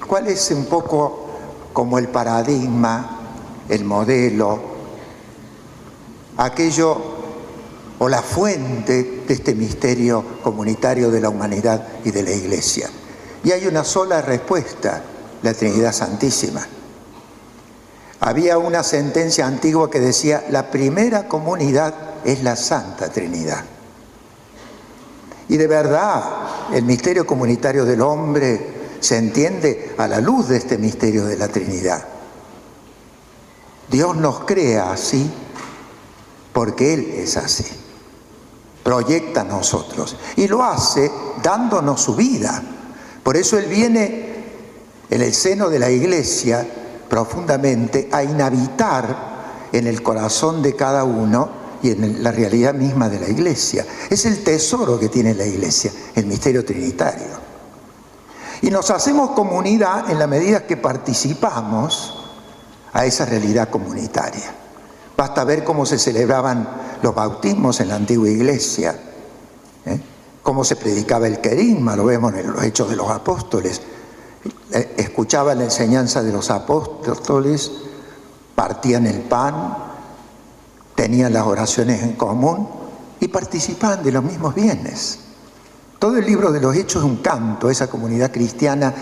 cuál es un poco como el paradigma, el modelo, aquello o la fuente de este misterio comunitario de la humanidad y de la Iglesia. Y hay una sola respuesta: la Trinidad Santísima. Había una sentencia antigua que decía: la primera comunidad es la Santa Trinidad. Y de verdad, el misterio comunitario del hombre se entiende a la luz de este misterio de la Trinidad. Dios nos crea así porque Él es así. Proyecta a nosotros y lo hace dándonos su vida. Por eso Él viene en el seno de la Iglesia profundamente a inhabitar en el corazón de cada uno y en la realidad misma de la Iglesia. Es el tesoro que tiene la Iglesia, el misterio trinitario. Y nos hacemos comunidad en la medida que participamos a esa realidad comunitaria. Basta ver cómo se celebraban los bautismos en la antigua Iglesia, cómo se predicaba el querigma, lo vemos en los Hechos de los Apóstoles. Escuchaban la enseñanza de los apóstoles, partían el pan, tenían las oraciones en común y participaban de los mismos bienes. Todo el libro de los Hechos es un canto a esa comunidad cristiana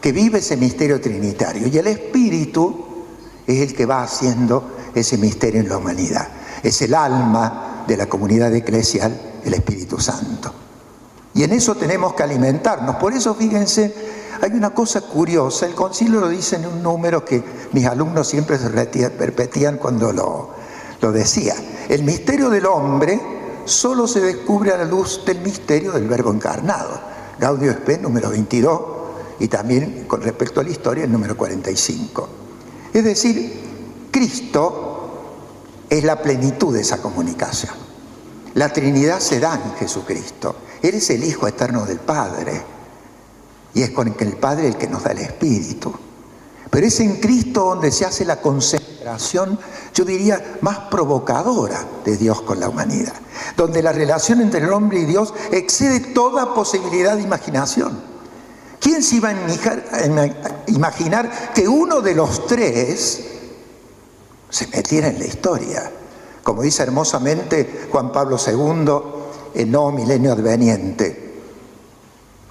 que vive ese misterio trinitario. Y el Espíritu es el que va haciendo ese misterio en la humanidad. Es el alma de la comunidad eclesial, el Espíritu Santo. Y en eso tenemos que alimentarnos. Por eso, fíjense, hay una cosa curiosa. El concilio lo dice en un número que mis alumnos siempre se repetían cuando lo decía. El misterio del hombre solo se descubre a la luz del misterio del Verbo encarnado. Gaudio Spes, número 22, y también con respecto a la historia, el número 45. Es decir, Cristo es la plenitud de esa comunicación. La Trinidad se da en Jesucristo. Él es el Hijo eterno del Padre. Y es con el Padre el que nos da el Espíritu. Pero es en Cristo donde se hace la concentración, yo diría, más provocadora de Dios con la humanidad. Donde la relación entre el hombre y Dios excede toda posibilidad de imaginación. ¿Quién se iba a imaginar que uno de los tres se metiera en la historia? Como dice hermosamente Juan Pablo II en Nuevo Milenio Adveniente.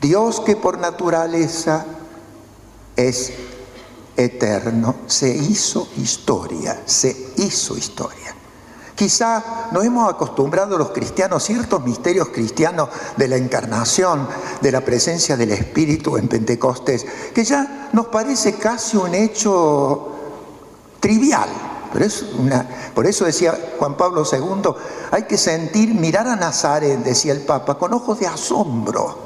Dios, que por naturaleza es eterno, se hizo historia, Quizá nos hemos acostumbrado los cristianos a ciertos misterios cristianos de la encarnación, de la presencia del Espíritu en Pentecostés, que ya nos parece casi un hecho trivial. Por eso decía Juan Pablo II, hay que mirar a Nazaret, decía el Papa, con ojos de asombro.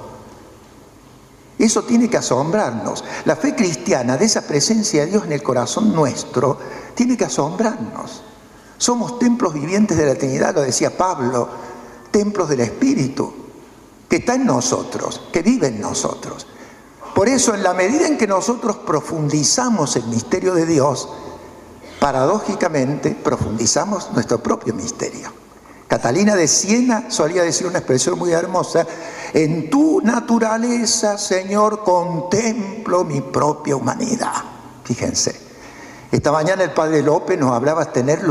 Eso tiene que asombrarnos. La fe cristiana de esa presencia de Dios en el corazón nuestro tiene que asombrarnos. Somos templos vivientes de la Trinidad, lo decía Pablo, templos del Espíritu, que está en nosotros, que vive en nosotros. Por eso, en la medida en que nosotros profundizamos el misterio de Dios, paradójicamente profundizamos nuestro propio misterio. Catalina de Siena solía decir una expresión muy hermosa: en tu naturaleza, Señor, contemplo mi propia humanidad. Fíjense, esta mañana el Padre López nos hablaba de tener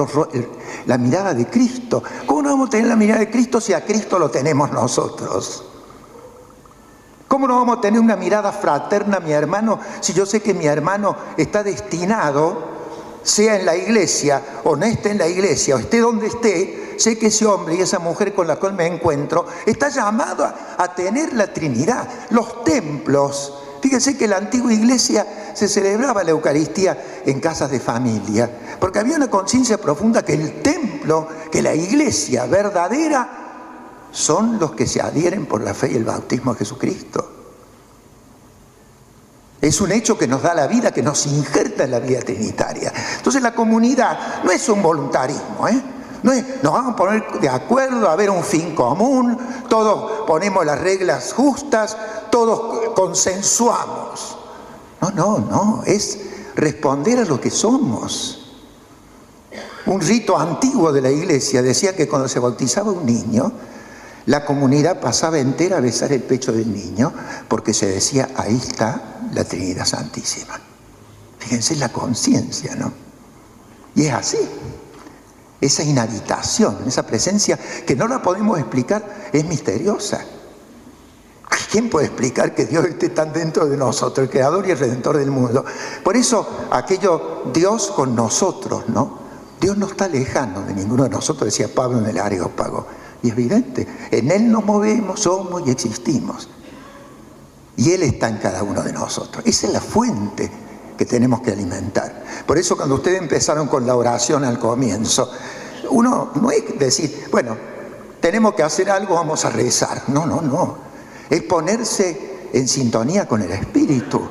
la mirada de Cristo. ¿Cómo no vamos a tener la mirada de Cristo si a Cristo lo tenemos nosotros? ¿Cómo no vamos a tener una mirada fraterna a mi hermano si yo sé que mi hermano está destinado, sea en la iglesia o no esté en la iglesia o esté donde esté, sé que ese hombre y esa mujer con la cual me encuentro está llamado a tener la Trinidad? Los templos, fíjense que en la antigua iglesia se celebraba la Eucaristía en casas de familia, porque había una conciencia profunda que el templo, que la iglesia verdadera, son los que se adhieren por la fe y el bautismo a Jesucristo. Es un hecho que nos da la vida, que nos injerta en la vida trinitaria. Entonces la comunidad no es un voluntarismo, no es, nos vamos a poner de acuerdo a ver un fin común, todos ponemos las reglas justas, todos consensuamos. No, es responder a lo que somos. Un rito antiguo de la iglesia decía que cuando se bautizaba un niño, la comunidad pasaba entera a besar el pecho del niño, porque se decía, ahí está la Trinidad Santísima. Fíjense la conciencia, ¿no? Y es así. Esa inhabitación, esa presencia que no la podemos explicar, es misteriosa. ¿Quién puede explicar que Dios esté tan dentro de nosotros, el Creador y el Redentor del mundo? Por eso, aquello Dios con nosotros, ¿no? Dios no está lejano de ninguno de nosotros, decía Pablo en el Areópago. Y es evidente, en Él nos movemos, somos y existimos. Y Él está en cada uno de nosotros. Esa es la fuente que tenemos que alimentar. Por eso cuando ustedes empezaron con la oración al comienzo, uno no es decir, bueno, tenemos que hacer algo, vamos a rezar. No, no, no. Es ponerse en sintonía con el Espíritu.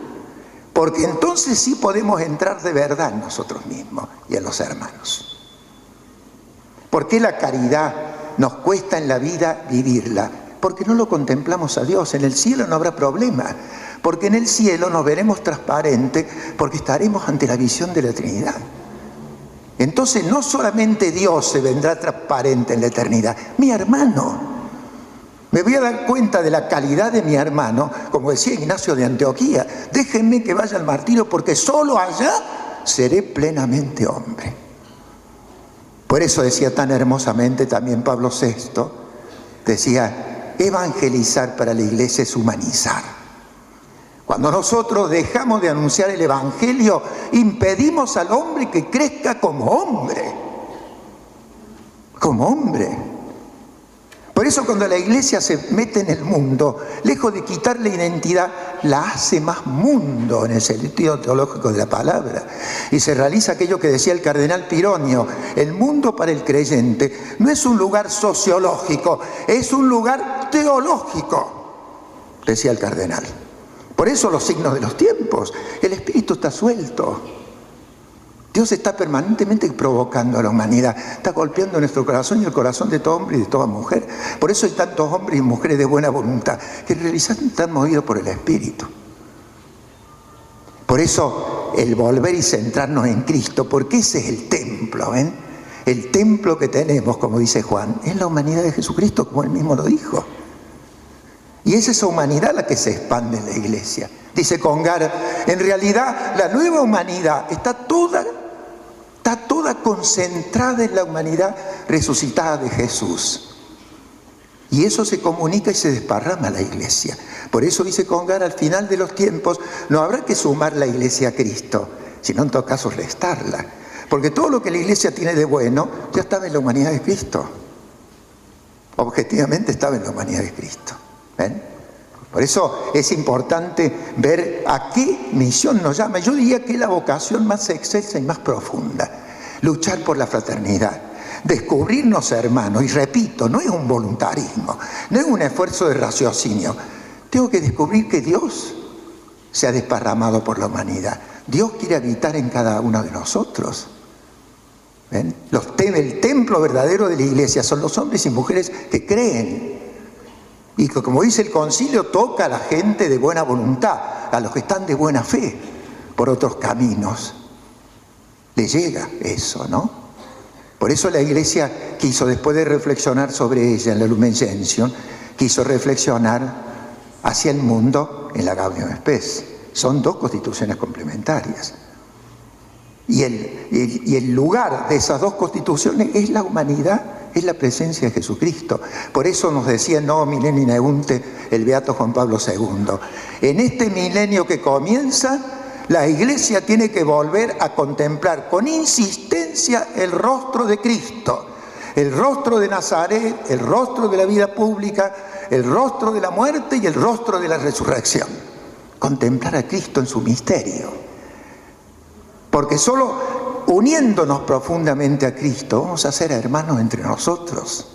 Porque entonces sí podemos entrar de verdad en nosotros mismos y en los hermanos. ¿Por qué la caridad nos cuesta en la vida vivirla? Porque no lo contemplamos a Dios. En el cielo no habrá problema. Porque en el cielo nos veremos transparentes, porque estaremos ante la visión de la Trinidad. Entonces no solamente Dios se vendrá transparente en la eternidad, mi hermano. Me voy a dar cuenta de la calidad de mi hermano, como decía Ignacio de Antioquía. Déjenme que vaya al martirio porque solo allá seré plenamente hombre. Por eso decía tan hermosamente también Pablo VI, decía, evangelizar para la iglesia es humanizar. Cuando nosotros dejamos de anunciar el Evangelio, impedimos al hombre que crezca como hombre. Como hombre. Por eso cuando la iglesia se mete en el mundo, lejos de quitarle identidad, la hace más mundo en el sentido teológico de la palabra. Y se realiza aquello que decía el cardenal Pironio, el mundo para el creyente no es un lugar sociológico, es un lugar teológico, decía el cardenal. Por eso los signos de los tiempos, el espíritu está suelto. Dios está permanentemente provocando a la humanidad, está golpeando nuestro corazón y el corazón de todo hombre y de toda mujer. Por eso hay tantos hombres y mujeres de buena voluntad que en realidad están movidos por el espíritu. Por eso el volver y centrarnos en Cristo, porque ese es el templo, ¿ven? El templo que tenemos, como dice Juan, es la humanidad de Jesucristo, como él mismo lo dijo. Y es esa humanidad la que se expande en la iglesia. Dice Congar, en realidad la nueva humanidad está toda concentrada en la humanidad resucitada de Jesús. Y eso se comunica y se desparrama a la iglesia. Por eso dice Congar, al final de los tiempos no habrá que sumar la iglesia a Cristo, sino en todo caso restarla. Porque todo lo que la iglesia tiene de bueno ya estaba en la humanidad de Cristo. Objetivamente estaba en la humanidad de Cristo. ¿Ven? Por eso es importante ver a qué misión nos llama. Yo diría que es la vocación más excelsa y más profunda. Luchar por la fraternidad. Descubrirnos hermanos. Y repito, no es un voluntarismo. No es un esfuerzo de raciocinio. Tengo que descubrir que Dios se ha desparramado por la humanidad. Dios quiere habitar en cada uno de nosotros. ¿Ven? El templo verdadero de la iglesia son los hombres y mujeres que creen. Y que, como dice el concilio, toca a la gente de buena voluntad, a los que están de buena fe por otros caminos. Le llega eso, ¿no? Por eso la iglesia quiso, después de reflexionar sobre ella en la Lumen Gentium, quiso reflexionar hacia el mundo en la Gaudium Spes. Son dos constituciones complementarias. Y el lugar de esas dos constituciones es la humanidad, es la presencia de Jesucristo. Por eso nos decía No Millennium Neunte el beato Juan Pablo II. En este milenio que comienza, la iglesia tiene que volver a contemplar con insistencia el rostro de Cristo, el rostro de Nazaret, el rostro de la vida pública, el rostro de la muerte y el rostro de la resurrección. Contemplar a Cristo en su misterio. Porque solo uniéndonos profundamente a Cristo vamos a ser hermanos entre nosotros.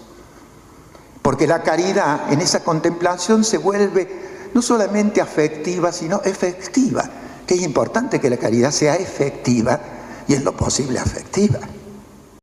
Porque la caridad en esa contemplación se vuelve no solamente afectiva, sino efectiva. Que es importante que la caridad sea efectiva y en lo posible afectiva.